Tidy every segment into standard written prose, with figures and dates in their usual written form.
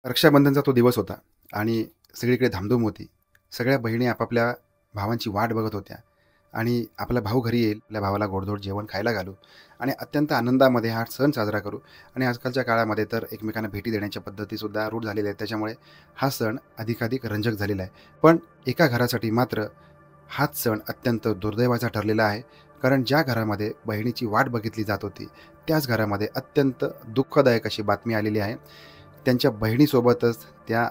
रक्षाबंधनचा तो दिवस होता आणि सगळीकडे धामधूम होती. सगळ्या बहिणी आपापल्या भावांची वाट बघत होत्या आणि आपला भाऊ घरी येईल, आपल्या भावाला गोडधोड जेवण खायला घालू आणि अत्यंत आनंदामध्ये हा सण साजरा करू. आणि आजकालच्या काळामध्ये तर एकमेकांना भेटी देण्याच्या पद्धतीसुद्धा रूढ झालेल्या आहेत. त्याच्यामुळे हा सण अधिकाधिक रंजक झालेला आहे. पण एका घरासाठी मात्र हाच सण अत्यंत दुर्दैवाचा ठरलेला आहे. कारण ज्या घरामध्ये बहिणीची वाट बघितली जात होती, त्याच घरामध्ये अत्यंत दुःखदायक अशी बातमी आलेली आहे. त्यांच्या बहिणीसोबतच त्या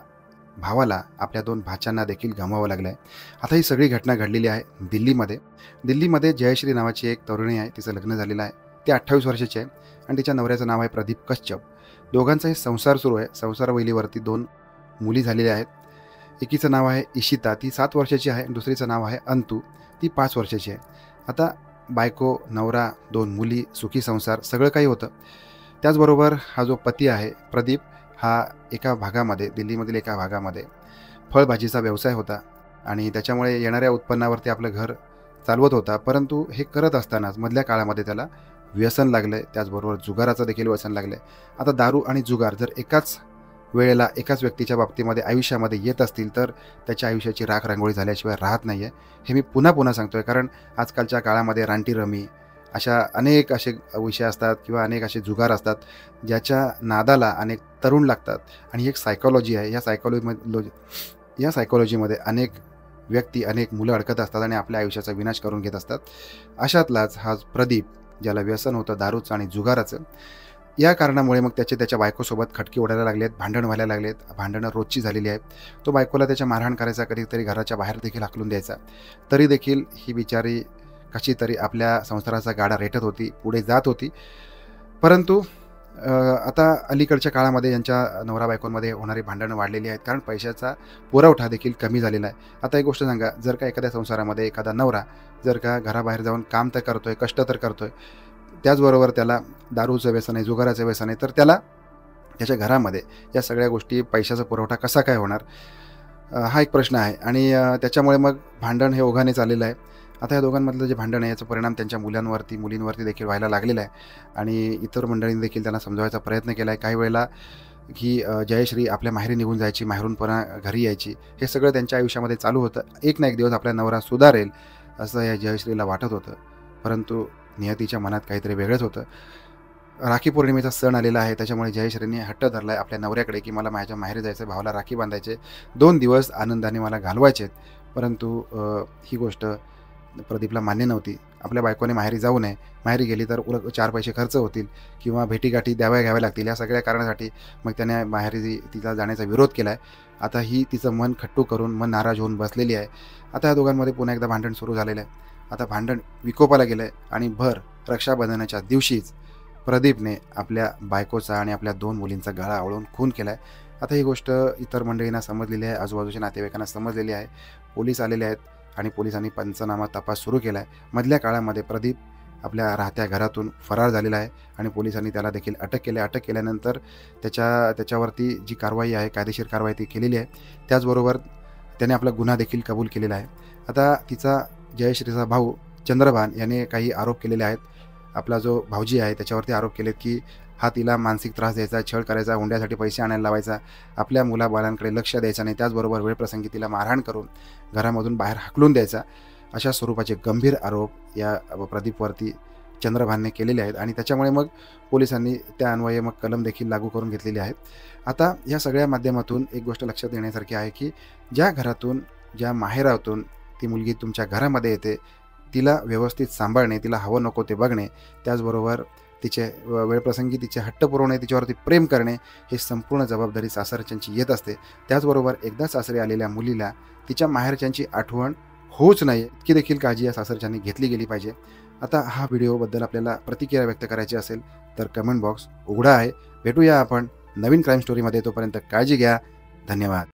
भावाला आपल्या 2 भाच्यांना देखील गमवावं लागलं आहे. आता ही सगळी घटना घडलेली आहे दिल्लीमध्ये. दिल्लीमध्ये जयश्री नावाची एक तरुणी आहे. तिचं लग्न झालेलं आहे. ती 28 वर्षाची आहे आणि तिच्या नवऱ्याचं नाव आहे प्रदीप कश्यप. दोघांचाही संसार सुरू आहे. संसारवैलीवरती 2 मुली झालेल्या आहेत. एकीचं नाव आहे इशिता, ती 7 वर्षाची आहे आणि दुसरीचं नाव आहे अंतू, ती 5 वर्षाची आहे. आता बायको, नवरा, 2 मुली, सुखी संसार सगळं काही होतं. त्याचबरोबर हा जो पती आहे प्रदीप, हा एका भागामध्ये दिल्लीमधील एका भागामध्ये फळभाजीचा व्यवसाय होता आणि त्याच्यामुळे येणाऱ्या उत्पन्नावरती आपलं घर चालवत होता. परंतु हे करत असतानाच मधल्या काळामध्ये त्याला व्यसन लागलं. त्याचबरोबर जुगाराचं देखील व्यसन लागलं. आता दारू आणि जुगार जर एकाच वेळेला एकाच व्यक्तीच्या बाबतीमध्ये आयुष्यामध्ये येत असतील तर त्याच्या आयुष्याची राख रांगोळी झाल्याशिवाय राहत नाही आहे. हे मी पुन्हा पुन्हा सांगतोय, कारण आजकालच्या काळामध्ये रानटी रमी अशा अनेक असे विषय असतात किंवा अनेक असे जुगार असतात, ज्याच्या नादाला अनेक तरुण लागतात. आणि ही एक सायकॉलॉजी आहे. या सायकॉलॉजीमध्ये अनेक व्यक्ती, अनेक मुलं अडकत असतात आणि आपल्या आयुष्याचा विनाश करून घेत असतात. अशातलाच हा प्रदीप, ज्याला व्यसन होतं दारूचं आणि जुगाराचं, या कारणामुळे मग त्याच्या बायकोसोबत खटके उडायला लागलेत, भांडण व्हायला लागलेत. भांडणं रोजची झालेली आहेत. तो बायकोला त्याच्या मारहाण करायचा, कधीतरी घराच्या बाहेर देखील हाकलून द्यायचा. तरी देखील ही बिचारी कशी तरी आपल्या संसाराचा गाडा रेटत होती, पुढे जात होती. परंतु आता अलीकडच्या काळामध्ये यांच्या नवरा बायकोंमध्ये होणारी भांडणं वाढलेली आहेत, कारण पैशाचा पुरवठा देखील कमी झालेला आहे. आता एक गोष्ट सांगा, जर का एखाद्या संसारामध्ये एखादा नवरा जर का घराबाहेर जाऊन काम तर करतोय, कष्ट तर करतोय, त्याचबरोबर त्याला दारूचं व्यसन आहे, जुगाराचं व्यसन आहे, तर त्याला त्याच्या घरामध्ये या सगळ्या गोष्टी, पैशाचा पुरवठा कसा काय होणार? हा एक प्रश्न आहे. आणि त्याच्यामुळे मग भांडण हे ओघाने चाललेलं आहे. आता या दोघांमधलं जे भांडण आहे, याचा परिणाम त्यांच्या मुलांवरती, मुलींवरती देखील व्हायला लागलेला आहे. आणि इतर मंडळींनी देखील त्यांना समजावायचा प्रयत्न केला आहे. काही वेळेला ही जयश्री आपल्या माहेरी निघून जायची, माहेरून पुन्हा घरी यायची. हे सगळं त्यांच्या आयुष्यामध्ये चालू होतं. एक ना एक दिवस आपला नवरा सुधारेल असं या जयश्रीला वाटत होतं. परंतु नियतीच्या मनात काहीतरी वेगळंच होतं. राखी पौर्णिमेचा सण आलेला आहे. त्याच्यामुळे जयश्रीने हट्ट धरला आहे आपल्या नवऱ्याकडे, की मला माझ्या माहेरी जायचं आहे, भावाला राखी बांधायचे, 2 दिवस आनंदाने मला घालवायचे आहेत. परंतु ही गोष्ट प्रदीपला मान्य नव्हती. आपल्या बायकोने माहेरी जाऊ नये, माहेरी गेली तर उलट 4 पैसे खर्च होतील किंवा भेटीगाठी घ्याव्या लागतील. या सगळ्या कारणासाठी मग त्याने माहेरी तिला जाण्याचा विरोध केला आहे. आता ही तिचं मन खट्टू करून, मन नाराज होऊन बसलेली आहे. आता या दोघांमध्ये पुन्हा एकदा भांडण सुरू झालेलं आहे. आता भांडण विकोपाला गेलं आहे आणि भर रक्षाबंधनाच्या दिवशीच प्रदीपने आपल्या बायकोचा आणि आपल्या 2 मुलींचा गळा आवळून खून केला आहे. आता ही गोष्ट इतर मंडळींना समजलेली आहे, आजूबाजूच्या नातेवाईकांना समजलेली आहे. पोलीस आलेले आहेत आणि पोलिसांनी पंचनामा तपास सुरू केला आहे. मधल्या काळामध्ये प्रदीप आपल्या राहत्या घरातून फरार झालेला आहे आणि पोलिसांनी त्याला देखील अटक केली. अटक केल्यानंतर त्याच्यावरती जी कारवाई आहे, कायदेशीर कारवाई ती केलेली आहे. त्याचबरोबर त्याने आपला गुन्हा देखील कबूल केलेला आहे. आता तिचा जयश्रीचा भाऊ चंद्रभान याने काही आरोप केलेले आहेत. आपला जो भाऊजी आहे त्याच्यावरती आरोप केलेत, की हा तिला मानसिक त्रास द्यायचा, छळ करायचा, हुंड्यासाठी पैसे आणायला लावायचा, आपल्या मुलाबाळांकडे लक्ष द्यायचं नाही, त्याचबरोबर वेळप्रसंगी तिला मारहाण करून घरामधून बाहेर हाकलून द्यायचा. अशा स्वरूपाचे गंभीर आरोप या प्रदीपवरती चंद्रभानने केलेले आहेत आणि त्याच्यामुळे मग पोलिसांनी त्या अन्वये मग कलम देखील लागू करून घेतलेली आहेत. आता या सगळ्या माध्यमातून एक गोष्ट लक्षात येण्यासारखी आहे, की ज्या घरातून, ज्या माहेरातून ती मुलगी तुमच्या घरामध्ये येते, तिला व्यवस्थित सांभाळणे, तिला हवं नको ते बघणे, त्याचबरोबर तिचे वेळप्रसंगी तिचे हट्ट पुरवणे, तिच्यावरती प्रेम करणे, हे संपूर्ण जबाबदारी सासरच्यांची येत असते. त्याचबरोबर एकदा सासरी आलेल्या मुलीला तिच्या माहेरच्यांची आठवण होऊच नाही, इतकी देखील काळजी या सासरच्यांनी घेतली गेली पाहिजे. आता हा व्हिडिओबद्दल आपल्याला प्रतिक्रिया व्यक्त करायची असेल तर कमेंट बॉक्स उघडा आहे. भेटूया आपण नवीन क्राईम स्टोरीमध्ये. तोपर्यंत काळजी घ्या. धन्यवाद.